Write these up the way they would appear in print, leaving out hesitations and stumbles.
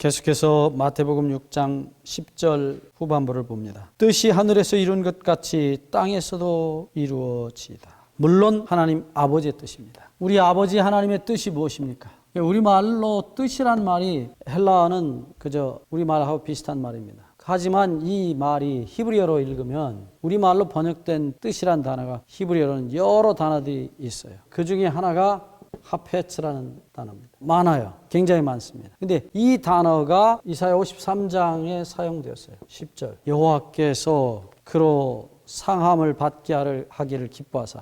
계속해서 마태복음 6장 10절 후반부를 봅니다. 뜻이 하늘에서 이룬 것 같이 땅에서도 이루어지이다. 물론 하나님 아버지의 뜻입니다. 우리 아버지 하나님의 뜻이 무엇입니까? 우리말로 뜻이란 말이 헬라어는 그저 우리말하고 비슷한 말입니다. 하지만 이 말이 히브리어로 읽으면 우리말로 번역된 뜻이란 단어가 히브리어로는 여러 단어들이 있어요. 그 중에 하나가 하페츠라는 단어입니다. 많아요. 굉장히 많습니다. 근데 이 단어가 이사야 53장에 사용되었어요. 10절. 여호와께서 그로 상함을 받게 하기를 기뻐하사,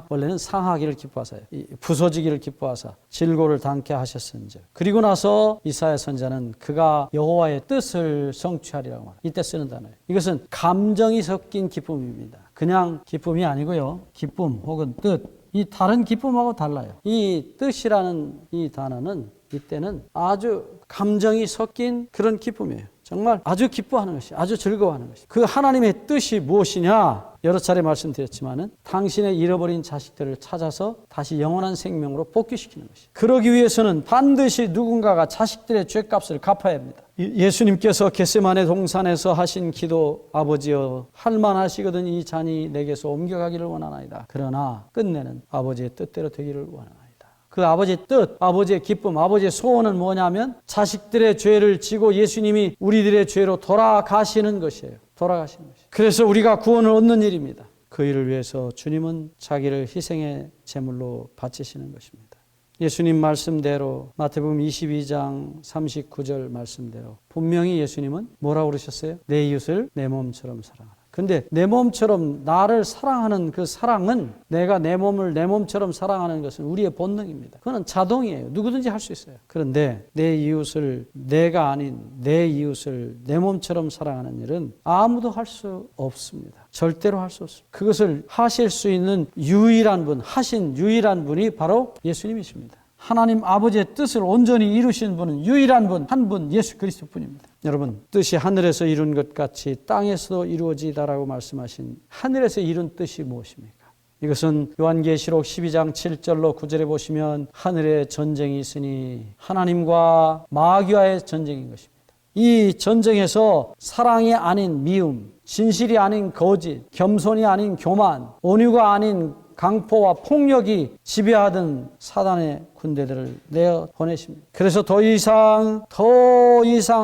원래는 상하기를 기뻐하사, 부서지기를 기뻐하사 질고를 당케 하셨은즉. 그리고 나서 이사야 선지자는 그가 여호와의 뜻을 성취하리라고 말합니다. 이때 쓰는 단어예요. 이것은 감정이 섞인 기쁨입니다. 그냥 기쁨이 아니고요. 기쁨 혹은 뜻, 이 다른 기쁨하고 달라요. 이 뜻이라는 이 단어는 이때는 아주 감정이 섞인 그런 기쁨이에요. 정말 아주 기뻐하는 것이, 아주 즐거워하는 것이. 그 하나님의 뜻이 무엇이냐? 여러 차례 말씀드렸지만은 당신의 잃어버린 자식들을 찾아서 다시 영원한 생명으로 복귀시키는 것이. 그러기 위해서는 반드시 누군가가 자식들의 죄값을 갚아야 합니다. 예수님께서 겟세마네 동산에서 하신 기도, 아버지여 할만하시거든 이 잔이 내게서 옮겨가기를 원하나이다. 그러나 끝내는 아버지의 뜻대로 되기를 원하나이다. 그 아버지의 뜻, 아버지의 기쁨, 아버지의 소원은 뭐냐면 자식들의 죄를 지고 예수님이 우리들의 죄로 돌아가시는 것이에요. 돌아가시는 것이에요. 그래서 우리가 구원을 얻는 일입니다. 그 일을 위해서 주님은 자기를 희생의 제물로 바치시는 것입니다. 예수님 말씀대로 마태복음 22장 39절 말씀대로 분명히 예수님은 뭐라고 그러셨어요? 내 이웃을 내 몸처럼 사랑하라. 근데 내 몸처럼 나를 사랑하는 그 사랑은, 내가 내 몸을 내 몸처럼 사랑하는 것은 우리의 본능입니다. 그건 자동이에요. 누구든지 할 수 있어요. 그런데 내 이웃을, 내가 아닌 내 이웃을 내 몸처럼 사랑하는 일은 아무도 할 수 없습니다. 절대로 할 수 없습니다. 그것을 하실 수 있는 유일한 분, 하신 유일한 분이 바로 예수님이십니다. 하나님 아버지의 뜻을 온전히 이루신 분은 유일한 분, 한 분, 예수 그리스도 뿐입니다. 여러분, 뜻이 하늘에서 이룬 것 같이 땅에서도 이루어지다라고 말씀하신 하늘에서 이룬 뜻이 무엇입니까? 이것은 요한계시록 12장 7절로 9절에 보시면 하늘에 전쟁이 있으니 하나님과 마귀와의 전쟁인 것입니다. 이 전쟁에서 사랑이 아닌 미움, 진실이 아닌 거짓, 겸손이 아닌 교만, 온유가 아닌 강포와 폭력이 지배하던 사단의 군대들을 내어 보내십니다. 그래서 더 이상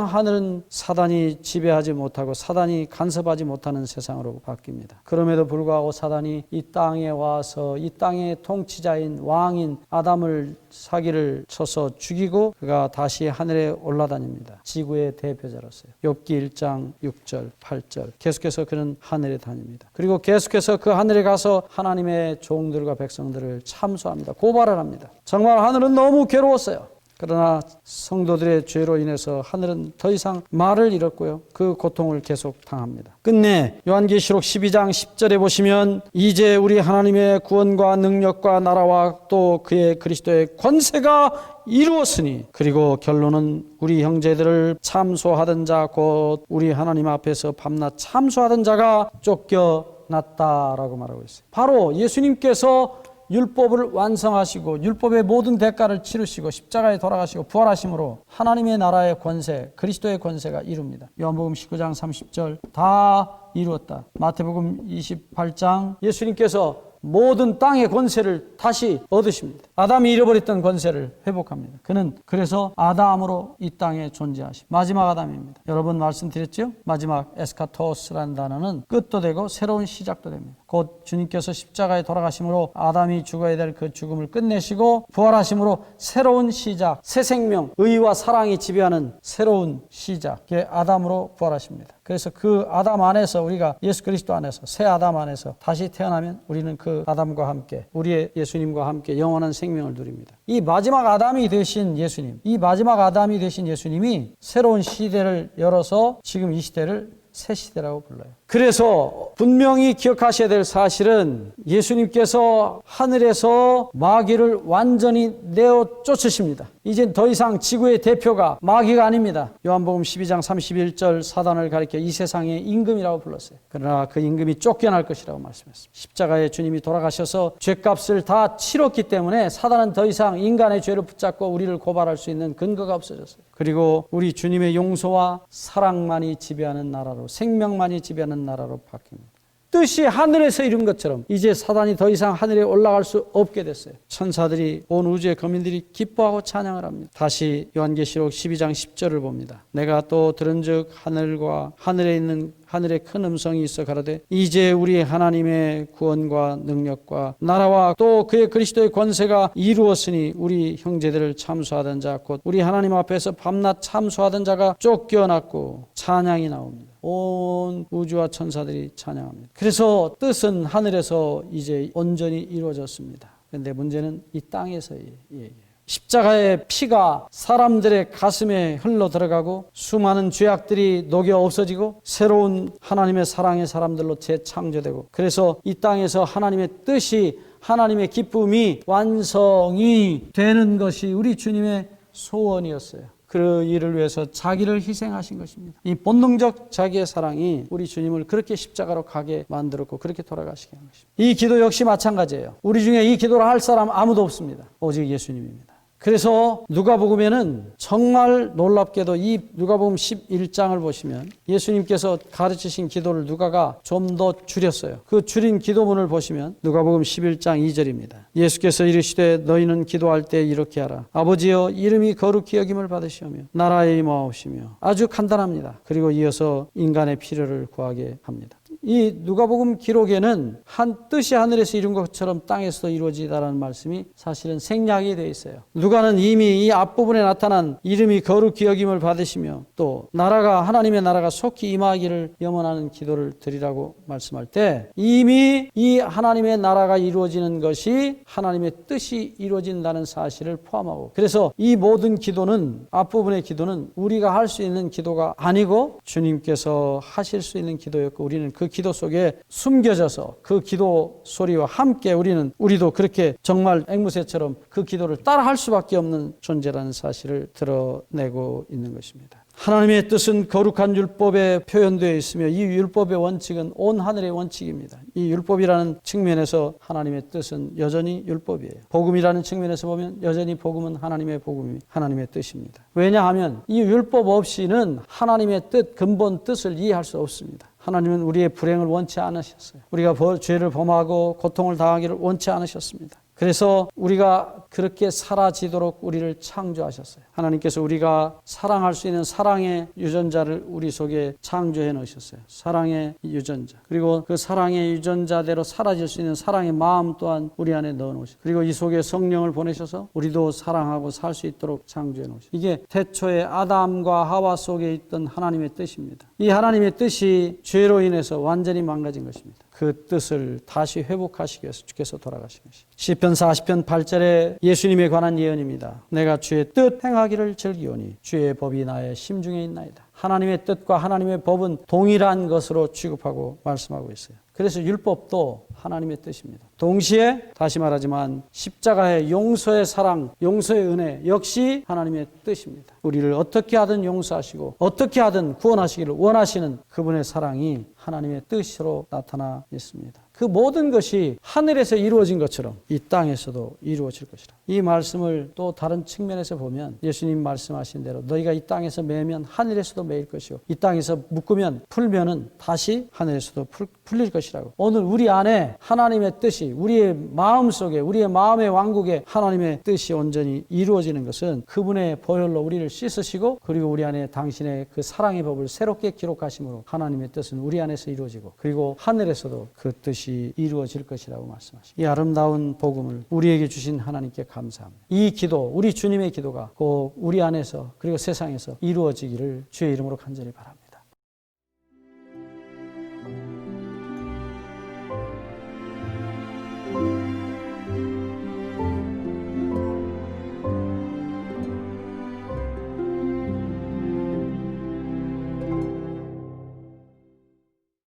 하늘은 사단이 지배하지 못하고 사단이 간섭하지 못하는 세상으로 바뀝니다. 그럼에도 불구하고 사단이 이 땅에 와서 이 땅의 통치자인 왕인 아담을 사기를 쳐서 죽이고 그가 다시 하늘에 올라다닙니다. 지구의 대표자로서요. 욥기 1장 6절 8절 계속해서 그는 하늘에 다닙니다. 그리고 계속해서 그 하늘에 가서 하나님의 종들과 백성들을 참소합니다. 고발을 합니다. 정말 하늘은 너무 괴로웠어요. 그러나 성도들의 죄로 인해서 하늘은 더 이상 말을 잃었고요. 그 고통을 계속 당합니다. 끝내 요한계시록 12장 10절에 보시면 이제 우리 하나님의 구원과 능력과 나라와 또 그의 그리스도의 권세가 이루었으니, 그리고 결론은 우리 형제들을 참소하던 자 곧 우리 하나님 앞에서 밤낮 참소하던 자가 쫓겨났다라고 말하고 있어요. 바로 예수님께서 율법을 완성하시고 율법의 모든 대가를 치르시고 십자가에 돌아가시고 부활하심으로 하나님의 나라의 권세, 그리스도의 권세가 이룹니다. 요한복음 19장 30절 다 이루었다. 마태복음 28장 예수님께서 모든 땅의 권세를 다시 얻으십니다. 아담이 잃어버렸던 권세를 회복합니다. 그는 그래서 아담으로 이 땅에 존재하십니다. 마지막 아담입니다. 여러분 말씀드렸죠? 마지막 에스카토스라는 단어는 끝도 되고 새로운 시작도 됩니다. 곧 주님께서 십자가에 돌아가심으로 아담이 죽어야 될 그 죽음을 끝내시고 부활하심으로 새로운 시작, 새 생명, 의와 사랑이 지배하는 새로운 시작의 아담으로 부활하십니다. 그래서 그 아담 안에서 우리가 예수 그리스도 안에서 새 아담 안에서 다시 태어나면 우리는 그 아담과 함께 우리의 예수님과 함께 영원한 생명을 누립니다. 이 마지막 아담이 되신 예수님, 이 마지막 아담이 되신 예수님이 새로운 시대를 열어서 지금 이 시대를 새 시대라고 불러요. 그래서 분명히 기억하셔야 될 사실은 예수님께서 하늘에서 마귀를 완전히 내어 쫓으십니다. 이젠 더 이상 지구의 대표가 마귀가 아닙니다. 요한복음 12장 31절 사단을 가리켜 이 세상의 임금이라고 불렀어요. 그러나 그 임금이 쫓겨날 것이라고 말씀했습니다. 십자가에 주님이 돌아가셔서 죄값을 다 치렀기 때문에 사단은 더 이상 인간의 죄를 붙잡고 우리를 고발할 수 있는 근거가 없어졌어요. 그리고 우리 주님의 용서와 사랑만이 지배하는 나라로, 생명만이 지배하는 나라로 바뀝니다. 뜻이 하늘에서 이룬 것처럼 이제 사단이 더 이상 하늘에 올라갈 수 없게 됐어요. 천사들이, 온 우주의 거민들이 기뻐하고 찬양을 합니다. 다시 요한계시록 12장 10절을 봅니다. 내가 또 들은즉 하늘과 하늘에 있는 하늘에 큰 음성이 있어 가로되 이제 우리 하나님의 구원과 능력과 나라와 또 그의 그리스도의 권세가 이루었으니 우리 형제들을 참수하던 자 곧 우리 하나님 앞에서 밤낮 참수하던 자가 쫓겨났고 찬양이 나옵니다. 온 우주와 천사들이 찬양합니다. 그래서 뜻은 하늘에서 이제 온전히 이루어졌습니다. 그런데 문제는 이 땅에서의 얘기예요. 십자가의 피가 사람들의 가슴에 흘러 들어가고 수많은 죄악들이 녹여 없어지고 새로운 하나님의 사랑의 사람들로 재창조되고, 그래서 이 땅에서 하나님의 뜻이, 하나님의 기쁨이 완성이 되는 것이 우리 주님의 소원이었어요. 그 일을 위해서 자기를 희생하신 것입니다. 이 본능적 자기의 사랑이 우리 주님을 그렇게 십자가로 가게 만들었고 그렇게 돌아가시게 한 것입니다. 이 기도 역시 마찬가지예요. 우리 중에 이 기도를 할 사람 아무도 없습니다. 오직 예수님입니다. 그래서 누가복음에는 정말 놀랍게도 이 누가복음 11장을 보시면 예수님께서 가르치신 기도를 누가가 좀 더 줄였어요. 그 줄인 기도문을 보시면 누가복음 11장 2절입니다. 예수께서 이르시되 너희는 기도할 때 이렇게 하라. 아버지여 이름이 거룩히 여김을 받으시오며 나라의 임하옵시며. 아주 간단합니다. 그리고 이어서 인간의 필요를 구하게 합니다. 이 누가복음 기록에는 한 뜻이 하늘에서 이룬 것처럼 땅에서도 이루어지다라는 말씀이 사실은 생략이 되어 있어요. 누가는 이미 이 앞부분에 나타난 이름이 거룩히 여김을 받으시며 또 나라가, 하나님의 나라가 속히 임하기를 염원하는 기도를 드리라고 말씀할 때 이미 이 하나님의 나라가 이루어지는 것이 하나님의 뜻이 이루어진다는 사실을 포함하고, 그래서 이 모든 기도는, 앞부분의 기도는 우리가 할 수 있는 기도가 아니고 주님께서 하실 수 있는 기도였고, 우리는 그 기도 속에 숨겨져서 그 기도 소리와 함께 우리도 그렇게 정말 앵무새처럼 그 기도를 따라 할 수밖에 없는 존재라는 사실을 드러내고 있는 것입니다. 하나님의 뜻은 거룩한 율법에 표현되어 있으며 이 율법의 원칙은 온 하늘의 원칙입니다. 이 율법이라는 측면에서 하나님의 뜻은 여전히 율법이에요. 복음이라는 측면에서 보면 여전히 복음은 하나님의 복음이 하나님의 뜻입니다. 왜냐하면 이 율법 없이는 하나님의 뜻, 근본 뜻을 이해할 수 없습니다. 하나님은 우리의 불행을 원치 않으셨어요. 우리가 죄를 범하고 고통을 당하기를 원치 않으셨습니다. 그래서 우리가 그렇게 사라지도록 우리를 창조하셨어요. 하나님께서 우리가 사랑할 수 있는 사랑의 유전자를 우리 속에 창조해 놓으셨어요. 사랑의 유전자. 그리고 그 사랑의 유전자대로 사라질 수 있는 사랑의 마음 또한 우리 안에 넣어 놓으셨어요. 그리고 이 속에 성령을 보내셔서 우리도 사랑하고 살 수 있도록 창조해 놓으셨어요. 이게 태초에 아담과 하와 속에 있던 하나님의 뜻입니다. 이 하나님의 뜻이 죄로 인해서 완전히 망가진 것입니다. 그 뜻을 다시 회복하시기 위해서 주께서 돌아가신 것입니다. 시편 40편 8절에 예수님에 관한 예언입니다. 내가 주의 뜻 행하기를 즐기오니 주의 법이 나의 심중에 있나이다. 하나님의 뜻과 하나님의 법은 동일한 것으로 취급하고 말씀하고 있어요. 그래서 율법도 하나님의 뜻입니다. 동시에 다시 말하지만 십자가의 용서의 사랑, 용서의 은혜 역시 하나님의 뜻입니다. 우리를 어떻게 하든 용서하시고 어떻게 하든 구원하시기를 원하시는 그분의 사랑이 하나님의 뜻으로 나타나 있습니다. 그 모든 것이 하늘에서 이루어진 것처럼 이 땅에서도 이루어질 것이라. 이 말씀을 또 다른 측면에서 보면 예수님 말씀하신 대로 너희가 이 땅에서 매면 하늘에서도 매일 것이고 이 땅에서 묶으면 풀면은 다시 하늘에서도 풀릴 것이라고. 오늘 우리 안에 하나님의 뜻이, 우리의 마음속에, 우리의 마음의 왕국에 하나님의 뜻이 온전히 이루어지는 것은 그분의 보혈로 우리를 씻으시고 그리고 우리 안에 당신의 그 사랑의 법을 새롭게 기록하심으로 하나님의 뜻은 우리 안에서 이루어지고 그리고 하늘에서도 그 뜻이 이루어질 것이라고 말씀하십니다. 이 아름다운 복음을 우리에게 주신 하나님께 감사합니다. 이 기도, 우리 주님의 기도가 꼭 우리 안에서 그리고 세상에서 이루어지기를 주의 이름으로 간절히 바랍니다.